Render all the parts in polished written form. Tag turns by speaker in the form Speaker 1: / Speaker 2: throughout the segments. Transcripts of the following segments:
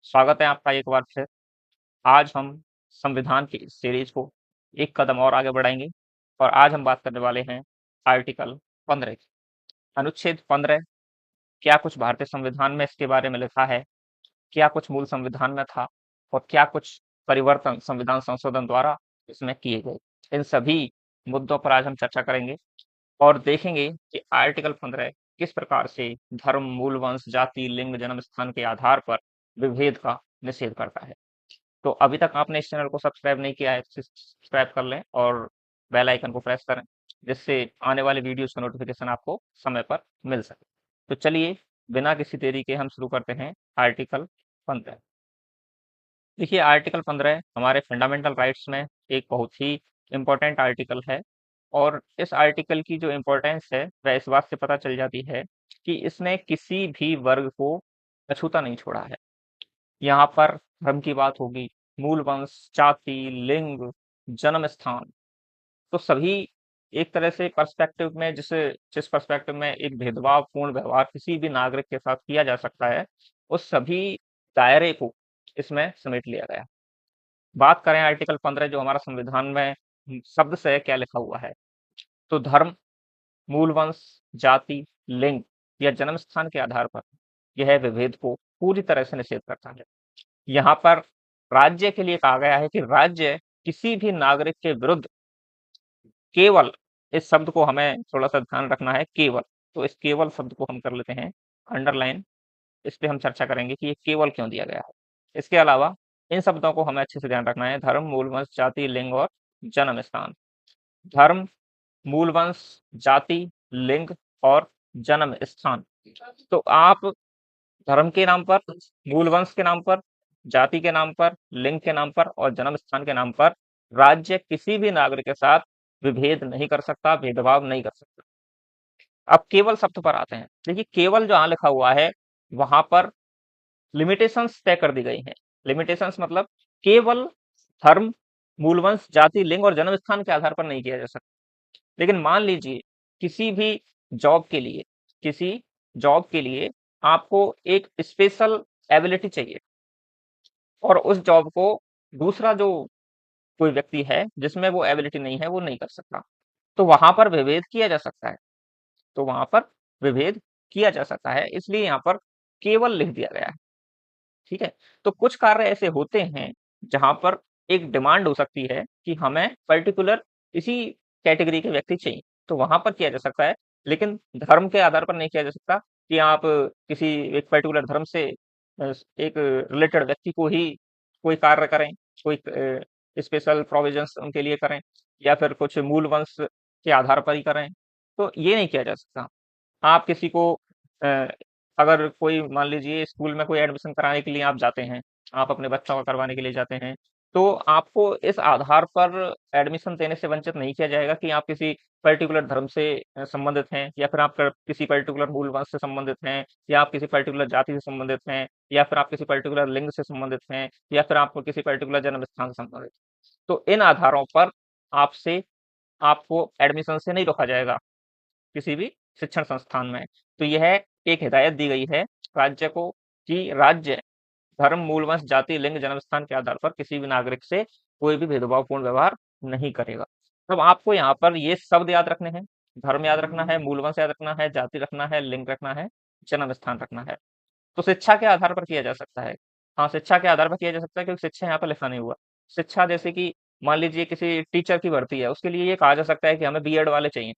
Speaker 1: स्वागत है आपका एक बार फिर। आज हम संविधान की इस सीरीज को एक कदम और आगे बढ़ाएंगे और आज हम बात करने वाले हैं आर्टिकल 15 की। अनुच्छेद 15 क्या कुछ भारतीय संविधान में इसके बारे में लिखा है, क्या कुछ मूल संविधान में था और क्या कुछ परिवर्तन संविधान संशोधन द्वारा इसमें किए गए, इन सभी मुद्दों पर आज हम चर्चा करेंगे और देखेंगे कि आर्टिकल 15 किस प्रकार से धर्म, मूल वंश, जाति, लिंग, जन्म स्थान के आधार पर विभेद का निषेध करता है। तो अभी तक आपने इस चैनल को सब्सक्राइब नहीं किया है तो सब्सक्राइब कर लें और बेल आइकन को प्रेस करें, जिससे आने वाले वीडियोस का नोटिफिकेशन आपको समय पर मिल सके। तो चलिए बिना किसी देरी के हम शुरू करते हैं आर्टिकल 15। देखिए, आर्टिकल 15 हमारे फंडामेंटल राइट्स में एक बहुत ही इम्पोर्टेंट आर्टिकल है और इस आर्टिकल की जो इम्पोर्टेंस है वह इस बात से पता चल जाती है कि इसने किसी भी वर्ग को अछूता नहीं छोड़ा है। यहाँ पर धर्म की बात होगी, मूल वंश, जाति, लिंग, जन्म स्थान, तो सभी एक तरह से पर्सपेक्टिव में जिस पर्सपेक्टिव में एक भेदभावपूर्ण व्यवहार किसी भी नागरिक के साथ किया जा सकता है, उस सभी दायरे को इसमें समेट लिया गया। बात करें आर्टिकल 15 जो हमारा संविधान में शब्द से क्या लिखा हुआ है, तो धर्म, मूल वंश, जाति, लिंग या जन्म स्थान के आधार पर यह विभेद को पूरी तरह से निषेध करता है। यहाँ पर राज्य के लिए कहा गया है कि राज्य किसी भी नागरिक के विरुद्ध केवल, इस शब्द को हमें थोड़ा सा ध्यान रखना है, केवल, तो इस केवल शब्द को हम कर लेते हैं अंडरलाइन। इस पे हम चर्चा करेंगे कि ये केवल क्यों दिया गया है। इसके अलावा इन शब्दों को हमें अच्छे से ध्यान रखना है, धर्म, मूल वंश, जाति, लिंग और जन्म स्थान। धर्म, मूल वंश, जाति, लिंग और जन्म स्थान। तो आप धर्म के नाम पर, मूल वंश के नाम पर, जाति के नाम पर, लिंग के नाम पर और जन्म स्थान के नाम पर राज्य किसी भी नागरिक के साथ विभेद नहीं कर सकता, भेदभाव नहीं कर सकता। अब केवल शब्द पर आते हैं। देखिए, केवल जो यहाँ लिखा हुआ है वहां पर लिमिटेशंस तय कर दी गई हैं। लिमिटेशंस मतलब केवल धर्म, मूल वंश, जाति, लिंग और जन्म स्थान के आधार पर नहीं किया जा सकता। लेकिन मान लीजिए किसी भी जॉब के लिए, किसी जॉब के लिए आपको एक स्पेशल एबिलिटी चाहिए और उस जॉब को दूसरा जो कोई व्यक्ति है जिसमें वो एबिलिटी नहीं है वो नहीं कर सकता, तो वहां पर विभेद किया जा सकता है। तो वहां पर विभेद किया जा सकता है, इसलिए यहाँ पर केवल लिख दिया गया है। ठीक है, तो कुछ कार्य ऐसे होते हैं जहां पर एक डिमांड हो सकती है कि हमें पर्टिकुलर इसी कैटेगरी के व्यक्ति चाहिए, तो वहां पर किया जा सकता है। लेकिन धर्म के आधार पर नहीं किया जा सकता कि आप किसी एक पर्टिकुलर धर्म से एक रिलेटेड व्यक्ति को ही कोई कार्य करें, कोई स्पेशल प्रोविजंस उनके लिए करें या फिर कुछ मूल वंश के आधार पर ही करें, तो ये नहीं किया जा सकता। आप किसी को अ, अगर कोई मान लीजिए स्कूल में कोई एडमिशन कराने के लिए आप जाते हैं, आप अपने बच्चों का करवाने के लिए जाते हैं, तो आपको इस आधार पर एडमिशन देने से वंचित नहीं किया जाएगा कि आप किसी पर्टिकुलर धर्म से संबंधित हैं या फिर आप किसी पर्टिकुलर मूल वंश से संबंधित हैं या आप किसी पर्टिकुलर जाति से संबंधित हैं या फिर आप किसी पर्टिकुलर लिंग से संबंधित हैं या फिर आप किसी पर्टिकुलर जन्म स्थान से संबंधित। तो इन आधारों पर आपसे आपको एडमिशन से नहीं रोका जाएगा किसी भी शिक्षण संस्थान में। तो यह एक हिदायत दी गई है राज्य को कि राज्य धर्म, मूल वंश, जाति, लिंग, जन्म स्थान के आधार पर किसी भी नागरिक से कोई भी भेदभावपूर्ण व्यवहार नहीं करेगा। अब आपको यहाँ पर ये शब्द याद रखने हैं, धर्म याद रखना है, मूल वंश याद रखना है, जाति रखना है, लिंग रखना है, जन्म स्थान रखना है। तो शिक्षा के आधार पर किया जा सकता है। हाँ, शिक्षा के आधार पर किया जा सकता है क्योंकि शिक्षा यहाँ पर लिखा नहीं हुआ। शिक्षा जैसे कि मान लीजिए किसी टीचर की भर्ती है, उसके लिए ये कहा जा सकता है कि हमें बीएड वाले चाहिए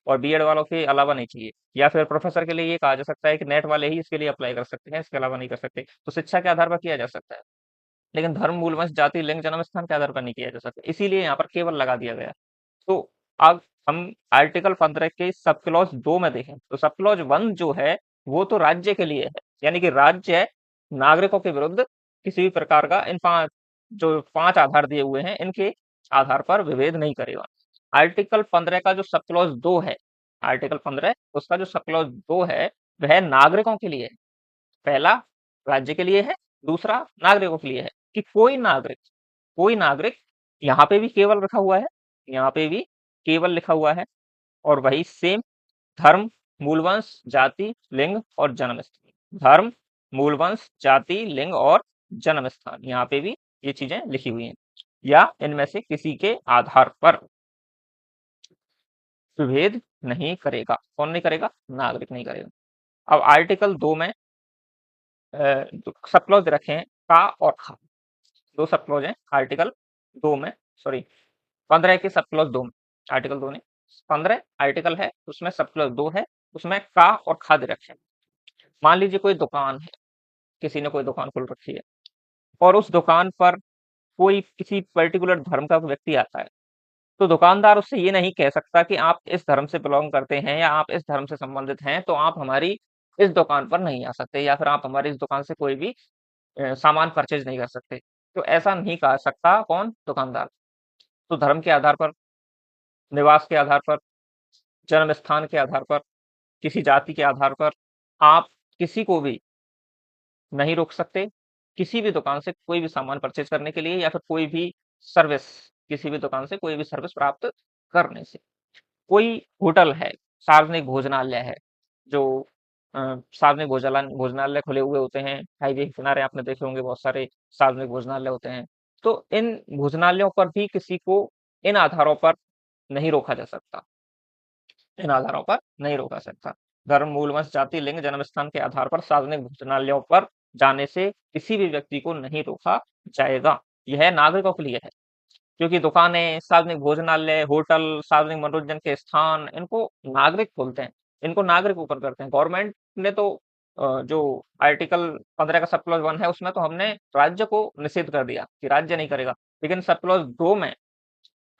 Speaker 1: और बीएड वालों के अलावा नहीं चाहिए, या फिर प्रोफेसर के लिए ये कहा जा सकता है कि नेट वाले ही इसके लिए अप्लाई कर सकते हैं, इसके अलावा नहीं कर सकते। तो शिक्षा के आधार पर किया जा सकता है, लेकिन धर्म, मूल वंश, जाति, लिंग, जन्म स्थान के आधार पर नहीं किया जा सकता, इसीलिए यहाँ पर केवल लगा दिया गया। तो अब हम आर्टिकल 15 के सब क्लॉज 2 में देखें तो सब क्लॉज 1 जो है वो तो राज्य के लिए है, यानी कि राज्य नागरिकों के विरुद्ध किसी भी प्रकार का इन पांच, जो 5 आधार दिए हुए हैं, इनके आधार पर विभेद नहीं करेगा। आर्टिकल 15 का जो सब क्लॉज 2 है, आर्टिकल 15 उसका जो सब क्लॉज 2 है वह नागरिकों के लिए है। पहला राज्य के लिए है, दूसरा नागरिकों के लिए है कि कोई नागरिक, यहाँ पे भी केवल रखा हुआ है, यहाँ पे भी केवल लिखा हुआ है और वही सेम धर्म, मूल वंश, जाति, लिंग और जन्म स्थान। धर्म, मूल वंश, जाति, लिंग और जन्म स्थान, यहाँ पे भी ये चीजें लिखी हुई हैं। या इनमें से किसी के आधार पर विभेद नहीं करेगा। कौन नहीं करेगा? नागरिक नहीं करेगा। अब आर्टिकल 2 में सब क्लॉज रखे हैं का और खा। दो सब क्लॉज हैं आर्टिकल 2 में, सॉरी 15 के सब क्लॉज 2 में। आर्टिकल 2 ने 15 आर्टिकल है, उसमें सब क्लॉज 2 है, उसमें का और खा दे रखे हैं। मान लीजिए कोई दुकान है, किसी ने कोई दुकान खोल रखी है और उस दुकान पर कोई किसी पर्टिकुलर धर्म का व्यक्ति आता है, तो दुकानदार उससे ये नहीं कह सकता कि आप इस धर्म से बिलोंग करते हैं या आप इस धर्म से संबंधित हैं तो आप हमारी इस दुकान पर नहीं आ सकते या फिर आप हमारी इस दुकान से कोई भी सामान परचेज नहीं कर सकते। तो ऐसा नहीं कह सकता कौन? दुकानदार। तो धर्म के आधार पर, निवास के आधार पर, जन्म स्थान के आधार पर, किसी जाति के आधार पर आप किसी को भी नहीं रोक सकते किसी भी दुकान से कोई भी सामान परचेज करने के लिए या फिर कोई भी सर्विस, किसी भी दुकान से कोई भी सर्विस प्राप्त करने से। कोई होटल है, सार्वजनिक भोजनालय है, जो सार्वजनिक भोजनालय खुले हुए होते हैं, हाईवे के किनारे आपने देखे होंगे बहुत सारे सार्वजनिक भोजनालय होते हैं। तो इन भोजनालयों पर भी किसी को इन आधारों पर नहीं रोका जा सकता, इन आधारों पर नहीं रोका सकता। धर्म, मूल, वंश, जाति, लिंग, जन्म स्थान के आधार पर सार्वजनिक भोजनालयों पर जाने से किसी भी व्यक्ति को नहीं रोका जाएगा। यह नागरिकों के लिए है, क्योंकि दुकानें, सार्वजनिक भोजनालय, होटल, सार्वजनिक मनोरंजन के स्थान, इनको नागरिक खोलते हैं, इनको नागरिक ओपन करते हैं। गवर्नमेंट ने तो जो आर्टिकल 15 का सब क्लॉज 1 है उसमें तो हमने राज्य को निषेध कर दिया कि राज्य नहीं करेगा, लेकिन सब क्लॉज 2 में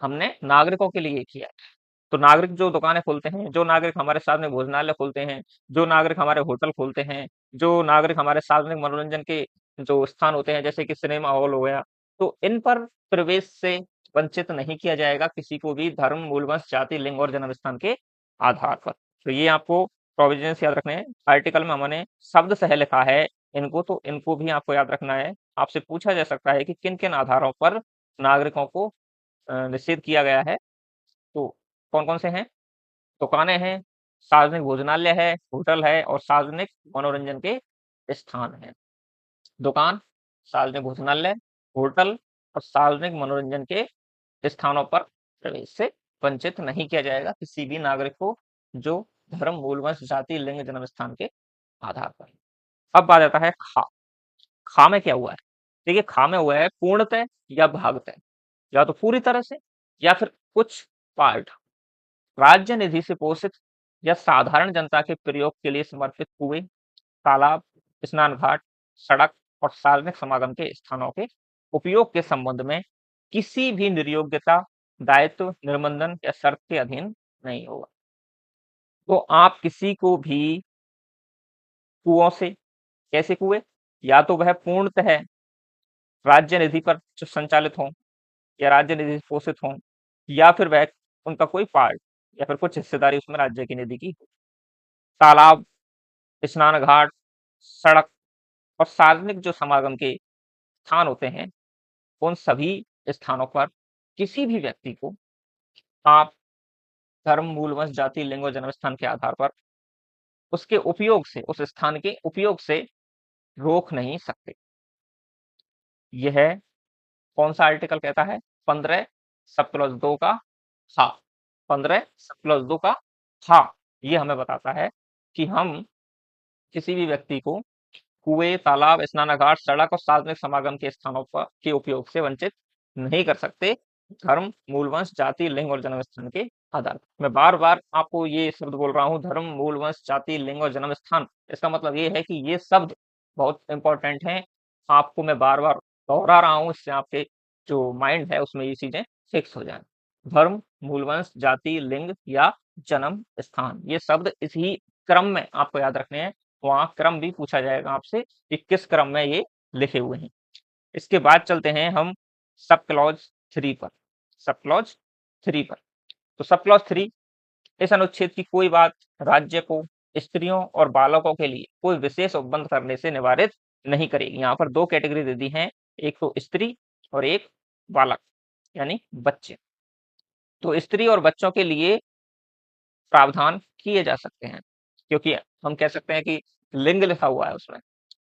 Speaker 1: हमने नागरिकों के लिए किया है। तो नागरिक जो दुकानें खोलते हैं, जो नागरिक हमारे सार्वजनिक भोजनालय खोलते हैं, जो नागरिक हमारे होटल खोलते हैं, जो नागरिक हमारे सार्वजनिक मनोरंजन के जो स्थान होते हैं जैसे कि सिनेमा हॉल हो गया, तो इन पर प्रवेश से वंचित नहीं किया जाएगा किसी को भी धर्म, मूल, वंश, जाति, लिंग और जन्म स्थान के आधार पर। तो ये आपको प्रोविजंस याद रखने हैं। आर्टिकल में हमने शब्द सह लिखा है इनको, तो इनको भी आपको याद रखना है। आपसे पूछा जा सकता है कि किन किन आधारों पर नागरिकों को निषेध किया गया है। तो कौन कौन से हैं? दुकानें हैं, सार्वजनिक भोजनालय है, होटल है और सार्वजनिक मनोरंजन के स्थान हैं। दुकान, सार्वजनिक भोजनालय, होटल और सार्वजनिक मनोरंजन के स्थानों पर प्रवेश से वंचित नहीं किया जाएगा किसी भी नागरिक को जो धर्म, मूल, वंश, जाति, लिंग, जन्म स्थान के आधार पर। अब बात आता है खा। खा में क्या हुआ है? देखिए, खा में हुआ है पूर्णतः या भागतः, या तो पूरी तरह से या फिर कुछ पार्ट राज्य निधि से पोषित या साधारण जनता के प्रयोग के लिए समर्पित कुएं, तालाब, स्नान घाट, सड़क और सार्वजनिक समागम के स्थानों के उपयोग के संबंध में किसी भी निर्योग्यता, दायित्व, निबंधन या शर्त के अधीन नहीं होगा। तो आप किसी को भी कुओं से, कैसे कुएं? या तो वह पूर्णतः राज्य निधि पर संचालित हों या राज्य निधि से पोषित हों, या फिर वह उनका कोई पार्ट या फिर कुछ हिस्सेदारी उसमें राज्य की निधि की हो। तालाब, स्नान घाट, सड़क और सार्वजनिक जो समागम के स्थान होते हैं, उन सभी स्थानों पर किसी भी व्यक्ति को आप धर्म, मूल, वंश, जाति, लिंग और जन्म स्थान के आधार पर उसके उपयोग से, उस स्थान के उपयोग से रोक नहीं सकते। यह कौन सा आर्टिकल कहता है? 15 सब क्लॉज 2 का हा। 15 सब क्लॉज 2 का हा ये हमें बताता है कि हम किसी भी व्यक्ति को कुएं, तालाब, स्नानागार, सड़क और सार्वजनिक समागम के स्थानों पर के उपयोग से वंचित नहीं कर सकते धर्म, मूल, वंश, जाति, लिंग और जन्म स्थान के आधार पर। मैं बार बार आपको ये शब्द बोल रहा हूँ, धर्म, मूल, वंश, जाति, लिंग और जन्म स्थान। इसका मतलब ये है कि ये शब्द बहुत इंपॉर्टेंट हैं। आपको मैं बार बार दोहरा रहा हूँ, इससे आपके जो माइंड है उसमें ये चीजें फिक्स हो जाए। धर्म, मूल, वंश, जाति, लिंग या जन्म स्थान, ये शब्द इसी क्रम में आपको याद रखने हैं। वहां क्रम भी पूछा जाएगा आपसे कि किस क्रम में ये लिखे हुए हैं। इसके बाद चलते हैं हम सब क्लॉज 3 पर। सब क्लॉज 3 पर। तो सब क्लॉज 3, इस अनुच्छेद की कोई बात राज्य को स्त्रियों और बालकों के लिए कोई विशेष उपबंध करने से निवारित नहीं करेगी। यहाँ पर दो कैटेगरी दे दी हैं, एक तो स्त्री और एक बालक यानी बच्चे। तो स्त्री और बच्चों के लिए प्रावधान किए जा सकते हैं, क्योंकि हम कह सकते हैं कि लिंग लिखा हुआ है उसमें,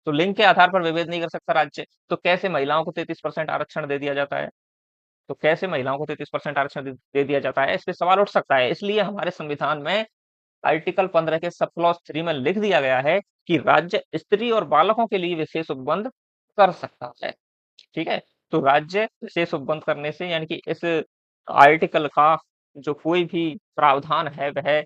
Speaker 1: तो लिंग के आधार पर विभेद नहीं कर सकता राज्य, तो कैसे महिलाओं को 33% आरक्षण दे दिया जाता है? तो कैसे महिलाओं को 33% आरक्षण दे दिया जाता है? इस पे सवाल उठ सकता है। इसलिए हमारे संविधान में आर्टिकल 15 के सब क्लॉज 3 में लिख दिया गया है कि राज्य स्त्री और बालकों के लिए विशेष उपबंध कर सकता है। ठीक है, तो राज्य विशेष उपबंध करने से, यानी कि इस आर्टिकल का जो कोई भी प्रावधान है वह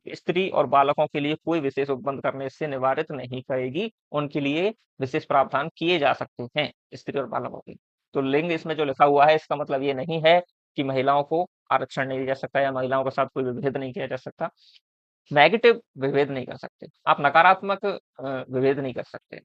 Speaker 1: स्त्री और बालकों के लिए कोई विशेष उपबंध करने से निवारित नहीं करेगी। उनके लिए विशेष प्रावधान किए जा सकते हैं स्त्री और बालकों के। तो लिंग इसमें जो लिखा हुआ है इसका मतलब ये नहीं है कि महिलाओं को आरक्षण नहीं दिया जा सकता या महिलाओं के साथ कोई विभेद नहीं किया जा सकता। नेगेटिव विभेद नहीं कर सकते आप, नकारात्मक विभेद नहीं कर सकते,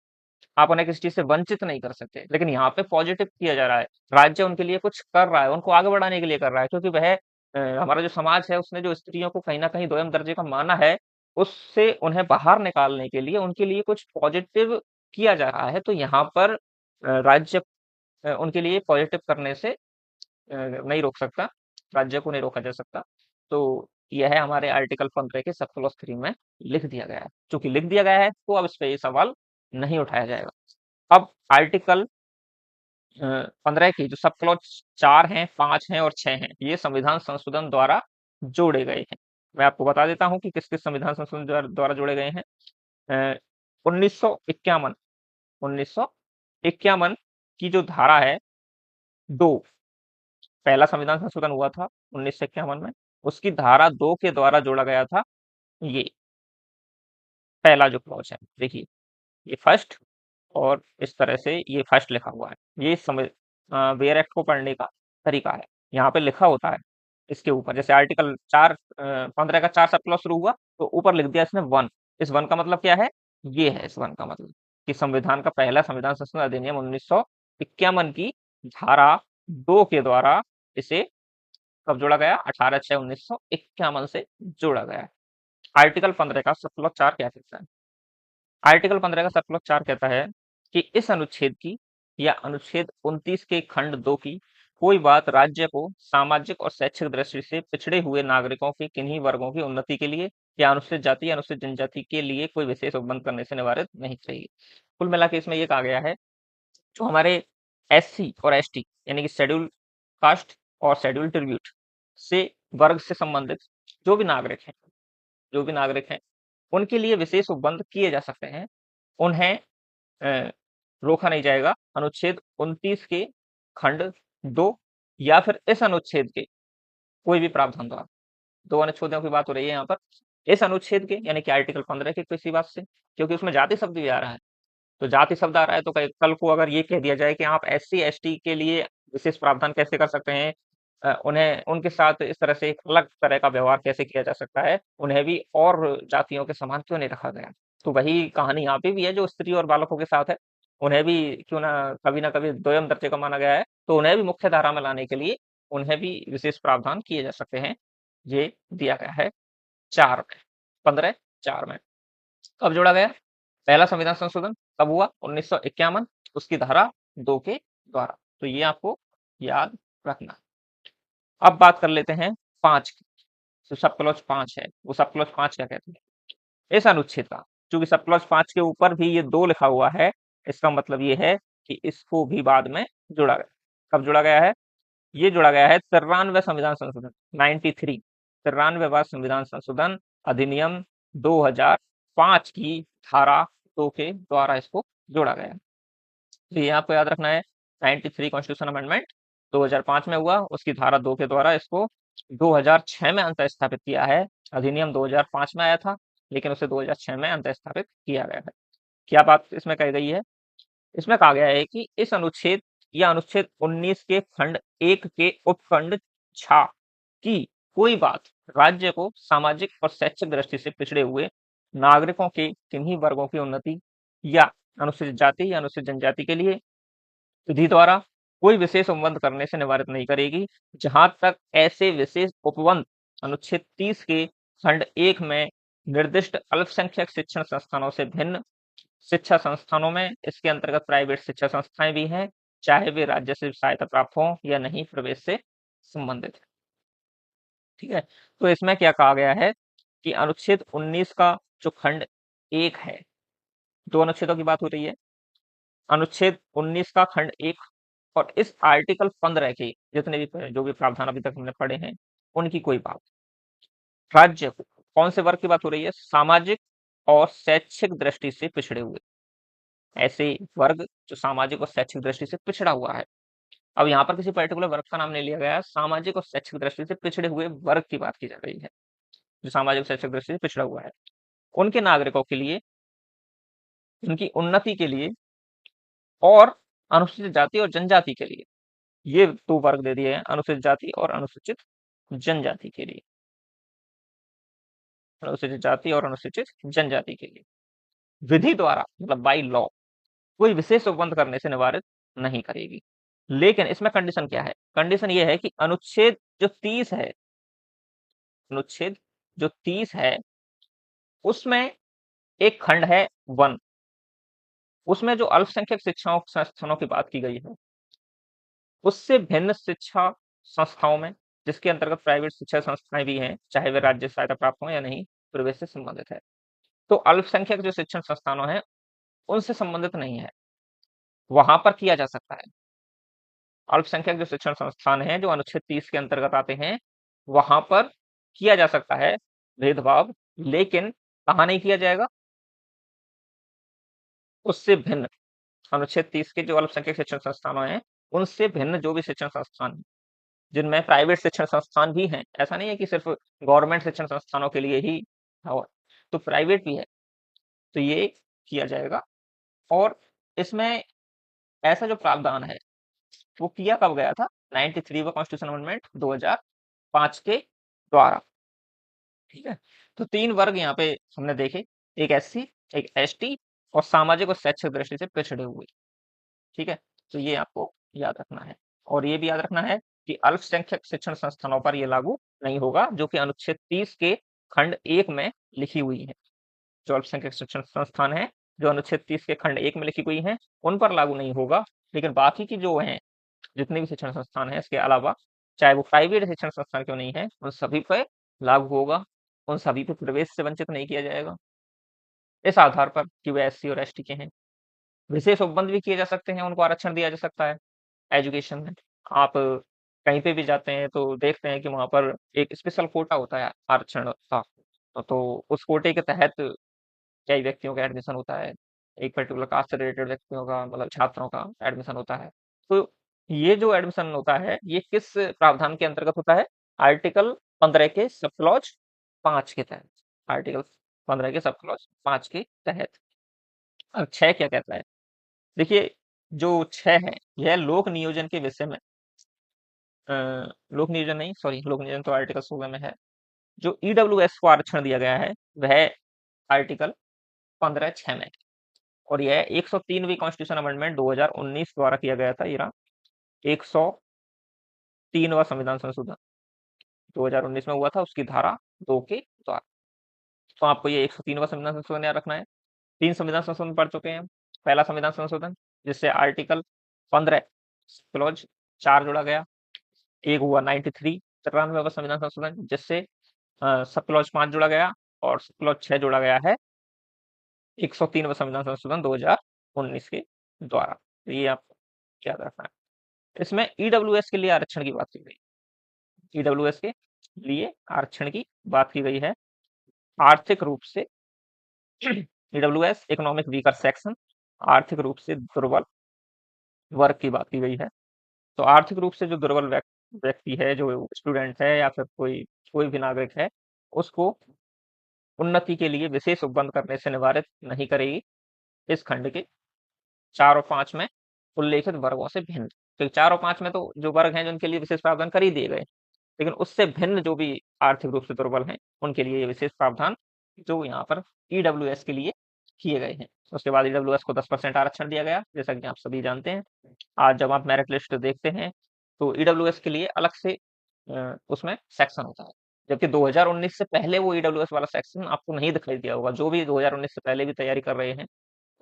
Speaker 1: आप उन्हें किसी चीज से वंचित नहीं कर सकते। लेकिन यहाँ पे पॉजिटिव किया जा रहा है, राज्य उनके लिए कुछ कर रहा है, उनको आगे बढ़ाने के लिए कर रहा है, क्योंकि वह हमारा जो समाज है उसने जो स्त्रियों को कहीं ना कहीं दोयम दर्जे का माना है, उससे उन्हें बाहर निकालने के लिए उनके लिए कुछ पॉजिटिव किया जा रहा है। तो यहाँ पर राज्य उनके लिए पॉजिटिव करने से नहीं रोक सकता, राज्य को नहीं रोका जा सकता। तो यह है हमारे आर्टिकल 15 के सब क्लॉज 3 में लिख दिया गया है। चूंकि लिख दिया गया है तो अब इस पे ये सवाल नहीं उठाया जाएगा। अब आर्टिकल 15 की जो सब क्लॉज 4 हैं, 5 हैं और 6 हैं, ये संविधान संशोधन द्वारा जोड़े गए हैं। मैं आपको बता देता हूं कि किस किस संविधान संशोधन द्वारा जोड़े गए हैं। 1951, 1951 की जो धारा है 2, पहला संविधान संशोधन हुआ था 1951 में, उसकी धारा 2 के द्वारा जोड़ा गया था ये पहला जो क्लॉज है। देखिए ये फर्स्ट, और इस तरह से ये फर्स्ट लिखा हुआ है। ये वेयर एक्ट को पढ़ने का तरीका है, यहाँ पे लिखा होता है इसके ऊपर। जैसे आर्टिकल 15 का 4 सब क्लॉज शुरू हुआ तो ऊपर लिख दिया इसने 1। इस 1 का मतलब क्या है? ये है इस 1 का मतलब कि संविधान का पहला संविधान संशोधन अधिनियम 1951 की धारा 2 के द्वारा इसे कब जोड़ा गया? 18/6/1951 से जोड़ा गया है। आर्टिकल 15 का सब क्लॉज 4 क्या कहता है? आर्टिकल 15 का सब क्लॉज 4 कहता है कि इस अनुच्छेद की या अनुच्छेद 29 के खंड 2 की कोई बात राज्य को सामाजिक और शैक्षिक दृष्टि से पिछड़े हुए नागरिकों के किन्हीं वर्गों की उन्नति के लिए या अनुसूचित जाति या अनुसूचित जनजाति के लिए कोई विशेष उपबंध करने से निवारित नहीं करेगी। कुल मिला के इसमें ये कहा गया है, जो हमारे एससी और एसटी यानी कि शेड्यूल कास्ट और शेड्यूल ट्रिब्यूट से वर्ग से संबंधित जो भी नागरिक हैं, जो भी नागरिक हैं, उनके लिए विशेष उपबंध किए जा सकते हैं। उन्हें रोका नहीं जाएगा अनुच्छेद 29 के खंड 2 या फिर इस अनुच्छेद के कोई भी प्रावधान द्वारा। दो अनुच्छेदों की बात हो रही है यहाँ पर, इस अनुच्छेद के यानी कि आर्टिकल 15 के किसी बात से, क्योंकि उसमें जाति शब्द भी आ रहा है। तो जाति शब्द आ रहा है तो कल को अगर ये कह दिया जाए कि आप एससी एसटी के लिए विशेष प्रावधान कैसे कर सकते हैं, उन्हें उनके साथ इस तरह से एक अलग तरह का व्यवहार कैसे किया जा सकता है, उन्हें भी और जातियों के समान क्यों नहीं रखा गया? तो वही कहानी यहाँ पे भी है जो स्त्री और बालकों के साथ है, उन्हें भी क्यों ना कभी दोयम दर्जे का माना गया है, तो उन्हें भी मुख्य धारा में लाने के लिए उन्हें भी विशेष प्रावधान किए जा सकते हैं। ये दिया गया है 4 में, 15/4 में। कब जोड़ा गया पहला संविधान संशोधन? कब हुआ? 1951, उसकी धारा 2 के द्वारा। तो ये आपको याद रखना। अब बात कर लेते हैं 5 की। तो सब क्लॉज 5 है, वो सब क्लॉज 5 क्या कहते हैं? इस अनुच्छेद का, चूंकि सब क्लॉज 5 के ऊपर भी ये 2 लिखा हुआ है, इसका मतलब ये है कि इसको भी बाद में जोड़ा गया। कब जोड़ा गया है? ये जोड़ा गया है 93 संविधान संशोधन 93, 93वां संविधान संशोधन अधिनियम 2005 की धारा 2 के द्वारा इसको जोड़ा गया। तो ये आपको याद रखना है, 93 कॉन्स्टिट्यूशन अमेंडमेंट 2005 में हुआ, उसकी धारा 2 के द्वारा इसको 2006 में अंतः स्थापित किया है। अधिनियम 2005 में आया था, लेकिन उसे 2006 में अंतः स्थापित किया गया है। क्या बात इसमें कही गई है? इसमें कहा गया है कि इस अनुच्छेद या अनुच्छेद 19 के खंड 1 के उपखंड 6 की कोई बात राज्य को सामाजिक और शैक्षिक दृष्टि से पिछड़े हुए नागरिकों के किन्हीं वर्गों की उन्नति या अनुसूचित जाति या अनुसूचित जनजाति के लिए विधि द्वारा कोई विशेष उपबंध करने से निवारित नहीं करेगी, जहां तक ऐसे विशेष उपबंध अनुच्छेद 30 के खंड 1 में निर्दिष्ट अल्पसंख्यक शिक्षण संस्थानों से भिन्न शिक्षा संस्थानों में, इसके अंतर्गत प्राइवेट शिक्षा संस्थाएं भी हैं, चाहे वे राज्य से सहायता प्राप्त हो या नहीं, प्रवेश से संबंधित है। ठीक है, तो इसमें क्या कहा गया है कि अनुच्छेद 19 का जो खंड 1 है, दो अनुच्छेदों की बात हो रही है। अनुच्छेद 19 का खंड 1 और इस आर्टिकल 15 के जितने भी जो भी प्रावधान अभी तक हमने पढ़े हैं उनकी कोई बात। राज्य को कौन से वर्ग की बात हो रही है? सामाजिक और शैक्षिक दृष्टि से पिछड़े हुए, ऐसे वर्ग जो सामाजिक और शैक्षिक दृष्टि से पिछड़ा हुआ है। अब यहाँ पर किसी पर्टिकुलर वर्ग का नाम नहीं लिया गया है, सामाजिक और शैक्षिक दृष्टि से पिछड़े हुए वर्ग की बात की जा रही है, जो सामाजिक और शैक्षिक दृष्टि से पिछड़ा हुआ है। उनके नागरिकों के लिए, उनकी उन्नति के लिए और अनुसूचित जाति और जनजाति के लिए, ये दो वर्ग दे दिए हैं, अनुसूचित जाति और अनुसूचित जनजाति के लिए, अनुसूचित जाति और अनुसूचित जनजाति के लिए विधि द्वारा मतलब बाई लॉ कोई विशेष उपबंध करने से निवारित नहीं करेगी। लेकिन इसमें कंडीशन क्या है? कंडीशन ये है कि अनुच्छेद जो 30 है, अनुच्छेद जो 30 है उसमें एक खंड है 1, उसमें जो अल्पसंख्यक शिक्षाओं संस्थानों की बात की गई है उससे भिन्न शिक्षा संस्थाओं में, जिसके अंतर्गत प्राइवेट शिक्षा संस्थाएं भी हैं, चाहे वे राज्य सहायता प्राप्त हों या नहीं, प्रवेश से संबंधित है। तो अल्पसंख्यक जो शिक्षण संस्थानों हैं उनसे संबंधित नहीं है, वहां पर किया जा सकता है। अल्पसंख्यक जो शिक्षण संस्थान हैं जो अनुच्छेद 30 के अंतर्गत आते हैं वहां पर किया जा सकता है भेदभाव, लेकिन कहाँ नहीं किया जाएगा? उससे भिन्न, अनुच्छेद 30 के जो अल्पसंख्यक शिक्षण संस्थानों हैं उनसे भिन्न जो भी शिक्षण संस्थान हैं, जिनमें प्राइवेट शिक्षण संस्थान भी हैं, ऐसा नहीं है कि सिर्फ गवर्नमेंट शिक्षण संस्थानों के लिए ही हो, तो प्राइवेट भी है, तो ये किया जाएगा। और इसमें ऐसा जो प्रावधान है वो किया कब गया था? 93 कॉन्स्टिट्यूशन अमेंडमेंट 2005 के द्वारा। ठीक है, तो 3 वर्ग यहाँ पे हमने देखे, एक एससी, एक एसटी और सामाजिक और शैक्षिक दृष्टि से पिछड़े हुए। ठीक है, तो ये आपको याद रखना है और ये भी याद रखना है कि अल्पसंख्यक शिक्षण संस्थानों पर ये लागू नहीं होगा, जो कि अनुच्छेद 30 के खंड 1 में लिखी हुई है। जो अल्पसंख्यक शिक्षण संस्थान है जो अनुच्छेद 30 के खंड 1 में लिखी हुई है उन पर लागू नहीं होगा, लेकिन बाकी की जो है जितने भी शिक्षण संस्थान है इसके अलावा, चाहे वो प्राइवेट शिक्षण संस्थान क्यों नहीं है, उन सभी पर लागू होगा, उन सभी पे प्रवेश से वंचित नहीं किया जाएगा इस आधार पर कि वे एससी और एसटी के हैं। विशेष उपबंध भी किए जा सकते हैं, उनको आरक्षण दिया जा सकता है एजुकेशन में। आप कहीं पे भी जाते हैं तो देखते हैं कि वहां पर एक स्पेशल कोटा होता है आरक्षण का, तो उस कोटे के तहत कई व्यक्तियों का एडमिशन होता है, एक पर्टिकुलर कास्ट से रिलेटेड व्यक्तियों का मतलब छात्रों का एडमिशन होता है। तो ये जो एडमिशन होता है ये किस प्रावधान के अंतर्गत होता है? आर्टिकल 15 के सब क्लॉज 5 के तहत, आर्टिकल 15 के सब क्लॉज 5 के तहत। अब 6 क्या कहता है? देखिए, जो 6 है यह लोक नियोजन के विषय में, लोक नियोजन नहीं, सॉरी, लोक नियोजन तो आर्टिकल 16 में है। जो ईडब्ल्यूएस को आरक्षण दिया गया है वह आर्टिकल 15(6) में, और यह 103वीं कॉन्स्टिट्यूशन अमेंडमेंट 2019 द्वारा किया गया था। ये रहा 103वां संविधान संशोधन 2019 में हुआ था, उसकी धारा 2 के द्वारा। तो आपको ये 103वां संविधान संशोधन याद रखना है। 3 संविधान संशोधन पढ़ चुके हैं। पहला संविधान संशोधन जिससे आर्टिकल 15 क्लॉज 4 जोड़ा गया। एक हुआ 93वां संविधान संशोधन जिससे सब क्लॉज 5 जोड़ा गया और सब क्लॉज 6 जोड़ा गया है 103वां संविधान संशोधन 2019 के द्वारा। तो ये आपको याद रखना है। इसमें ईडब्ल्यूएस के लिए आरक्षण की बात की गई, ईडब्ल्यूएस के लिए आरक्षण की बात की गई है। आर्थिक रूप से ईडब्ल्यूएस इकोनॉमिक वीकर सेक्शन, आर्थिक रूप से दुर्बल वर्ग की बात की गई है। तो आर्थिक रूप से जो दुर्बल व्यक्ति है, जो स्टूडेंट है या फिर कोई कोई भी नागरिक है, उसको उन्नति के लिए विशेष उपबंध करने से निवारित नहीं करेगी इस खंड के 4 और 5 में उल्लेखित वर्गों से भिन्न। तो 4 और 5 में तो जो वर्ग हैं जिनके लिए विशेष प्रावधान कर ही दिए गए, लेकिन उससे भिन्न जो भी आर्थिक रूप से दुर्बल हैं उनके लिए ये विशेष प्रावधान जो यहाँ पर ईडब्ल्यूएस के लिए किए गए हैं। उसके बाद ईडब्ल्यूएस को 10% आरक्षण दिया गया, जैसा कि आप सभी जानते हैं। आज जब आप मेरिट लिस्ट देखते हैं तो ईडब्ल्यूएस के लिए अलग से उसमें सेक्शन होता है, जबकि 2019 से पहले वो ईडब्ल्यूएस वाला सेक्शन आपको नहीं दिखाई दिया होगा। जो भी 2019 से पहले भी तैयारी कर रहे हैं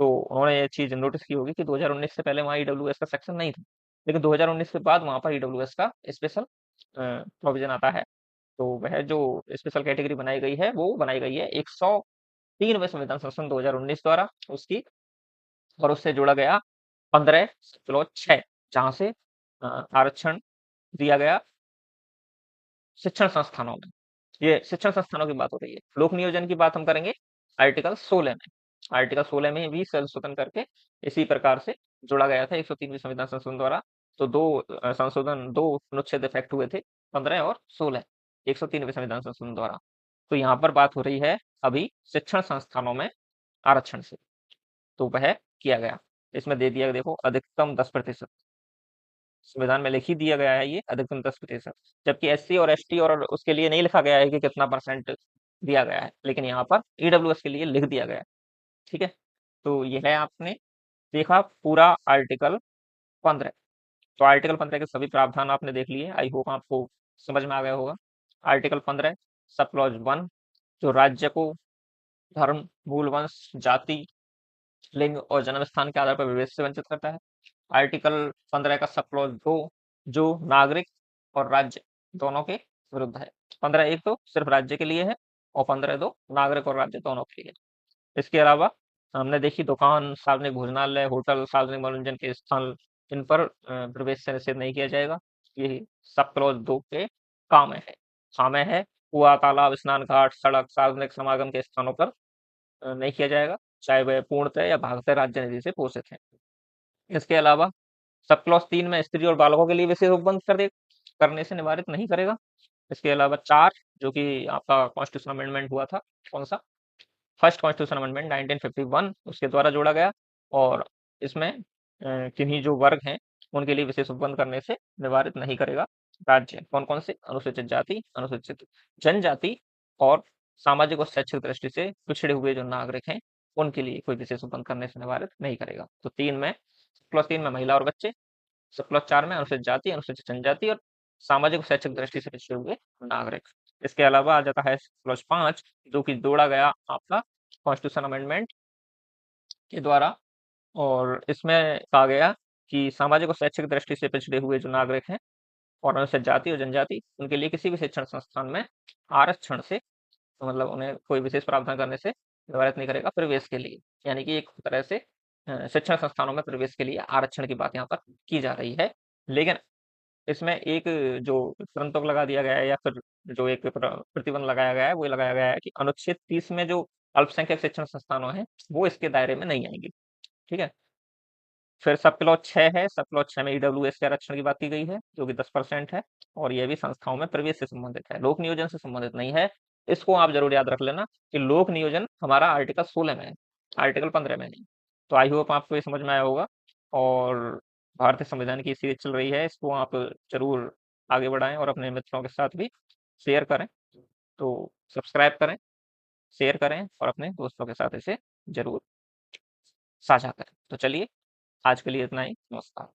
Speaker 1: तो उन्होंने ये चीज नोटिस की होगी कि 2019 से पहले वहाँ ईडब्ल्यूएस का सेक्शन नहीं था, लेकिन 2019 के बाद वहाँ पर ईडब्ल्यूएस का स्पेशल प्रोविजन आता है। तो वह जो स्पेशल कैटेगरी बनाई गई है वो बनाई गई है 103वें संविधान संशोधन 2019 द्वारा उसकी, और उससे जोड़ा गया 15 क्लॉज 6, जहां से आरक्षण दिया गया शिक्षण संस्थानों में। ये शिक्षण संस्थानों की बात हो रही है। लोक नियोजन की बात हम करेंगे आर्टिकल 16 में। आर्टिकल 16 में भी संशोधन करके इसी प्रकार से जोड़ा गया था 103वीं संविधान संशोधन द्वारा। तो दो अनुच्छेद इफेक्ट हुए थे, 15 और 16, 103वीं संविधान संशोधन द्वारा। तो यहाँ पर बात हो रही है अभी शिक्षण संस्थानों में आरक्षण से, तो वह किया गया। इसमें दे दिया, देखो, अधिकतम 10%। संविधान में लिख ही दिया गया है ये अधिकतम 10%, जबकि एससी और एसटी और उसके लिए नहीं लिखा गया है कि कितना परसेंट दिया गया है, लेकिन यहाँ पर ईडब्ल्यूएस के लिए लिख दिया गया है। ठीक है, तो यह है आपने देखा पूरा आर्टिकल 15। तो आर्टिकल 15 के सभी प्रावधान आपने देख लिए, आई होप आपको समझ में आ गया होगा। आर्टिकल 15 सब क्लॉज 1, जो राज्य को धर्म, मूल वंश, जाति, लिंग और जन्म स्थान के आधार पर प्रवेश से वंचित करता है। आर्टिकल 15 का सब क्लॉज 2, जो नागरिक और राज्य दोनों के विरुद्ध है। 15(1) तो सिर्फ राज्य के लिए है और 15(2) नागरिक और राज्य दोनों के लिए। इसके अलावा हमने देखी दुकान, सार्वजनिक भोजनालय, होटल, सार्वजनिक मनोरंजन के स्थान, इन पर प्रवेश से निषेध नहीं किया जाएगा। ये सब क्लॉज 2 के काम है। हाँ है कुआ, तालाब, स्नान घाट, सड़क, सार्वजनिक समागम के स्थानों पर नहीं किया जाएगा, चाहे वह पूर्णतः या भागतः राज्य निधि से पोषित है। इसके अलावा सब क्लॉज 3 में स्त्री और बालकों के लिए विशेष उपबंध करने से निवारित नहीं करेगा। इसके अलावा 4, जो कि आपका कॉन्स्टिट्यूशन अमेंडमेंट हुआ था, कौन सा, फर्स्ट कॉन्स्टिट्यूशन अमेंडमेंट 1951, उसके द्वारा जोड़ा गया। और इसमें किन्हीं जो वर्ग हैं उनके लिए विशेष उपबंध करने से निवारित नहीं करेगा राज्य। कौन कौन से? अनुसूचित जाति, अनुसूचित जनजाति और सामाजिक और शैक्षिक दृष्टि से पिछड़े हुए जो नागरिक हैं उनके लिए कोई विशेष उपबंध करने से निवारित नहीं करेगा। तो 3 में, क्लॉज 3 में महिला और बच्चे, सब क्लॉज 4 में अनुसूचित जाति, अनुसूचित जनजाति और सामाजिक और शैक्षिक दृष्टि से पिछड़े हुए नागरिक। इसके अलावा आ जाता है क्लॉज 5, जो कि जोड़ा गया आपका कॉन्स्टिट्यूशन अमेंडमेंट के द्वारा। और इसमें कहा गया कि सामाजिक और शैक्षिक दृष्टि से पिछड़े हुए जो नागरिक हैं और अनुसूचित जाति और जनजाति, उनके लिए किसी भी शिक्षण संस्थान में आरक्षण से, तो मतलब उन्हें कोई विशेष प्रावधान करने से निवारित नहीं करेगा प्रवेश के लिए। यानी कि एक तरह से शिक्षण संस्थानों में प्रवेश के लिए आरक्षण की बात यहाँ पर की जा रही है। लेकिन इसमें एक जो प्रतिबंधक लगा दिया गया है, या फिर जो एक प्रतिबंध लगाया गया है, वो लगाया गया है कि अनुच्छेद 30 में जो अल्पसंख्यक शिक्षण संस्थानों हैं वो इसके दायरे में नहीं आएंगे। ठीक है, फिर सब क्लॉज 6 है। सब क्लॉज 6 में ईडब्ल्यूएस के आरक्षण की बात की गई है, जो कि 10% है, और यह भी संस्थाओं में प्रवेश से संबंधित है, लोक नियोजन से संबंधित नहीं है। इसको आप जरूर याद रख लेना कि लोक नियोजन हमारा आर्टिकल 16 में है, आर्टिकल 15 में नहीं। तो आई होप आपको ये समझ में आया होगा। और भारतीय संविधान की सीरीज चल रही है, इसको आप जरूर आगे बढ़ाएं और अपने मित्रों के साथ भी शेयर करें। तो सब्सक्राइब करें, शेयर करें और अपने दोस्तों के साथ इसे जरूर साझा करें। तो चलिए, आज के लिए इतना ही। नमस्कार।